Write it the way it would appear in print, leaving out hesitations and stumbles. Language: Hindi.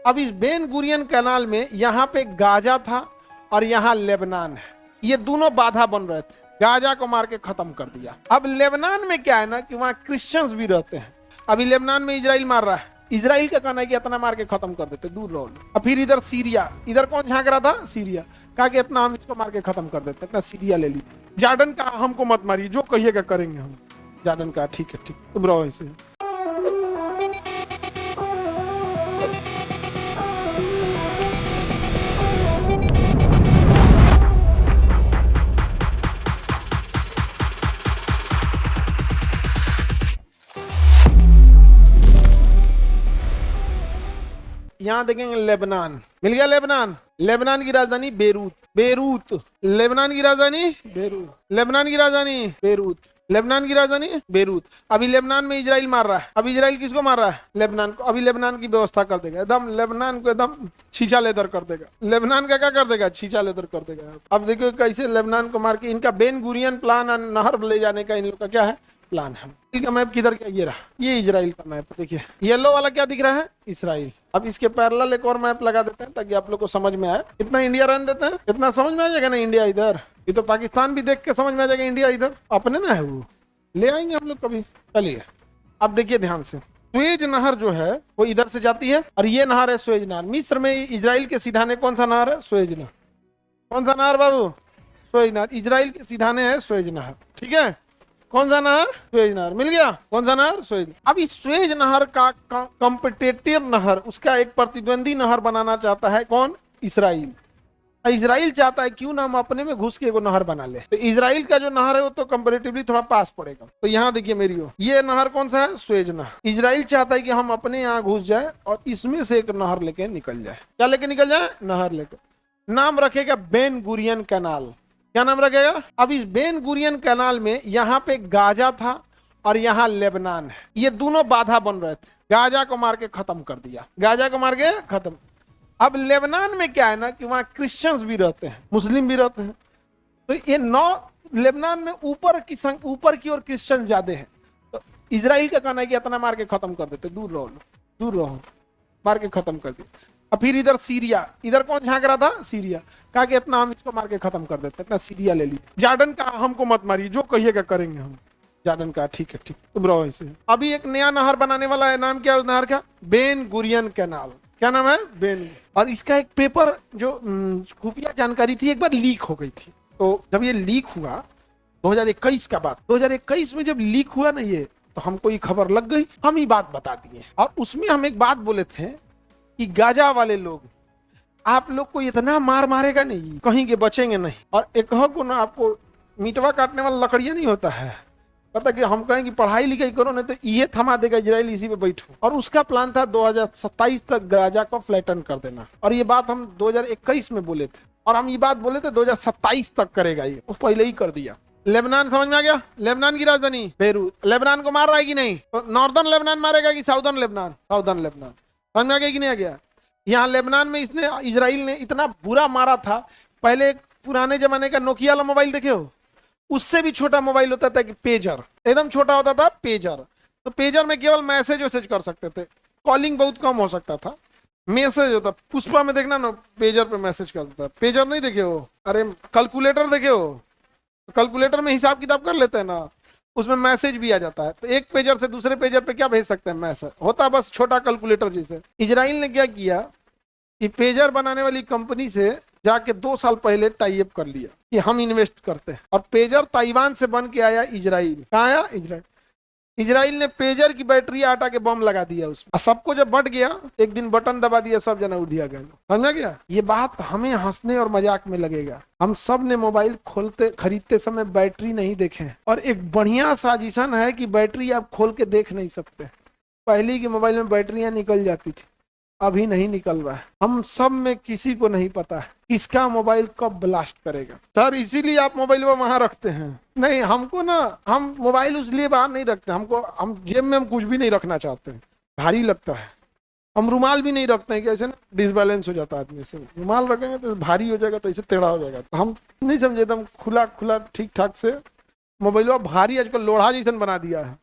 अब इस बेन गुरियन कैनाल में यहाँ पे गाजा था और यहाँ लेबनान है, ये दोनों बाधा बन रहे थे। गाजा को मार के खत्म कर दिया। अब लेबनान में क्या है ना कि वहाँ क्रिश्चियंस भी रहते हैं। अभी लेबनान में इजराइल मार रहा है, इजराइल का कहना है कि इतना मार के खत्म कर देते, दूर रहो। अब फिर इधर सीरिया, इधर कौन झांक रहा था? सीरिया। कहा कि इतना हम इसको मार के खत्म कर देते, इतना सीरिया ले ली। जॉर्डन का हमको मत मारिए, जो कहिएगा करेंगे हम। जॉर्डन का ठीक है, ठीक, तुम रहो ऐसे। यहाँ देखेंगे लेबनान, मिल गया लेबनान। लेबनान की राजधानी बेरूत, बेरूत। लेबनान की राजधानी बेरूत, लेबनान की राजधानी बेरूत, लेबनान की राजधानी बेरूत। अभी लेबनान में इजराइल मार रहा है। अभी इजराइल किसको मार रहा है? लेबनान को। अभी लेबनान की व्यवस्था कर देगा, एकदम लेबनान को एकदम छीछा लेदर कर देगा। लेबनान का क्या कर देगा? छीछा लेदर कर देगा। अब देखो कैसे लेबनान को मार के, इनका बेन गुरियन प्लान, नहर ले जाने का इन लोग का क्या है? प्लान है। इसका मैप किधर? क्या ये रहा, ये इजराइल का मैप देखिए। येलो वाला क्या दिख रहा है? इसराइल। अब इसके पैरेलल एक और मैप लगा देते हैं ताकि आप लोग को समझ में आए। इतना इंडिया रहने देते हैं, इतना समझ में आ जाएगा ना इंडिया इधर। ये तो पाकिस्तान भी देख के समझ में आ जाएगा इंडिया इधर, अपने ना है वो, ले आएंगे हम लोग कभी। चलिए अब देखिए ध्यान से, सुएज नहर जो है वो इधर से जाती है और ये नहर है सुएज नहर। मिस्र में इजराइल के सीधाने कौन सा नहर है? सुएज नहर। कौन सा नहर बाबू? सुएज नहर। इजराइल के सीधाने है सुएज नहर, ठीक है। कौन सा नहर? सुएज नहर। मिल गया, कौन सा नहर? सुएज। अब इस सुएज नहर का कॉम्पिटिटिव नहर, उसका एक प्रतिद्वंदी नहर बनाना चाहता है कौन? इसराइल। इजराइल चाहता है क्यों ना हम अपने में घुस के एगो नहर बना ले। तो इजराइल का जो नहर है वो तो कंपैरेटिवली थोड़ा पास पड़ेगा। तो यहाँ देखिए मेरी हो, ये नहर कौन सा है? सुएज नहर। इजराइल चाहता है कि हम अपने यहाँ घुस जाए और इसमें से एक नहर लेके निकल जाए। क्या लेके निकल जाए? नहर लेकर। नाम रखेगा बेन गुरियन कैनाल। क्या नाम रखेगा? अब इस बेन गुरियन कैनाल में यहाँ पे गाजा था और यहाँ लेबनान है, ये दोनों बाधा बन रहे थे। गाजा को मार के खत्म कर दिया, गाजा को मार के खत्म। अब लेबनान में क्या है ना कि वहाँ क्रिश्चियंस भी रहते हैं, मुस्लिम भी रहते हैं। तो ये लेबनान में ऊपर की ओर क्रिश्चियन ज्यादा हैं। तो इजराइल का कहना है कि इतना मार के खत्म कर देते, दूर रहो, दूर रहो, मार के खत्म कर दिया। अब फिर इधर सीरिया, इधर कौन झांक रहा था? सीरिया। कहा कि इतना हम इसको मार के खत्म कर देते, इतना सीरिया ले ली। जॉर्डन का हमको मत मारिए, जो कहिएगा करेंगे हम। जॉर्डन का ठीक है, ठीक, तुम रहो ऐसे। अभी एक नया नहर बनाने वाला है, नाम क्या है उस नहर का? Ben Gurion canal. क्या नाम है? बेन। और इसका एक पेपर जो खुफिया जानकारी थी एक बार लीक हो गई थी। तो जब ये लीक हुआ 2021 का बात, 2021 में जब लीक हुआ ना ये, तो हमको ये खबर लग गई, हम ये बात बता दिए। और उसमें हम एक बात बोले थे कि गाजा वाले लोग, आप लोग को इतना मार मारेगा नहीं, कहीं के बचेंगे नहीं। और एक को ना आपको मीटवा काटने वाला लकड़ियां नहीं होता है, पता कि हम कहें कि पढ़ाई लिखाई करो नहीं तो ये थमा देगा इजराइल, इसी पे बैठो। और उसका प्लान था 2027 तक गाजा को फ्लैटन कर देना। और ये बात हम 2021 में बोले थे, और हम ये बात बोले थे 2027 तक करेगा ये, उस पहले ही कर दिया। लेबनान समझ में आ गया? लेबनान की राजधानी बेरूत। लेबनान को मार रहा है कि नहीं? तो नॉर्दर्न लेबनान मारेगा कि साउदर्न लेबनान? Southern Lebanon. समझ में आ गया कि नहीं आ गया? यहाँ लेबनान में इसने, इजराइल ने इतना बुरा मारा था। पहले पुराने जमाने का नोकिया वाला मोबाइल देखे हो, उससे भी छोटा मोबाइल होता था कि पेजर, एकदम छोटा होता था पेजर। तो पेजर में केवल मैसेज वैसेज कर सकते थे, कॉलिंग बहुत कम हो सकता था, मैसेज होता। पुष्पा में देखना ना, पेजर पे मैसेज करता था। पेजर नहीं देखे हो? अरे कैलकुलेटर देखे हो? कैलकुलेटर में हिसाब किताब कर लेते हैं ना, उसमें मैसेज भी आ जाता है। तो एक पेजर से दूसरे पेजर पे क्या भेज सकते हैं? मैसेज होता है, बस छोटा कैलकुलेटर जैसे। इजराइल ने क्या किया कि पेजर बनाने वाली कंपनी से जाके 2 साल पहले टाई अप कर लिया कि हम इन्वेस्ट करते हैं। और पेजर ताइवान से बन के आया इजराइल। कहाँ आया? इजराइल। इजराइल ने पेजर की बैटरी आटा के बम लगा दिया उसमें। सबको जब बट गया, एक दिन बटन दबा दिया, सब जना उठ गया। समझा गया? ये बात हमें हंसने और मजाक में लगेगा, हम सब ने मोबाइल खरीदते समय बैटरी नहीं देखे। और एक बढ़िया साजिशन है कि बैटरी आप खोल के देख नहीं सकते। पहले के मोबाइल में बैटरियां निकल जाती थी, अभी नहीं निकल रहा है। हम सब में किसी को नहीं पता है किसका मोबाइल कब ब्लास्ट करेगा। सर इसीलिए आप मोबाइल वो वहां रखते हैं? नहीं, हमको ना, हम मोबाइल उसलिए बाहर नहीं रखते, हमको, हम जेब में हम कुछ भी नहीं रखना चाहते हैं, भारी लगता है। हम रुमाल भी नहीं रखते हैं, कैसे ना डिसबैलेंस हो जाता है आदमी से। रुमाल रखेंगे तो भारी हो जाएगा, तो इसे टेढ़ा हो जाएगा। तो हम नहीं समझे, एकदम खुला खुला ठीक ठाक से मोबाइल भारी आजकल लोढ़ा जैसन बना दिया है।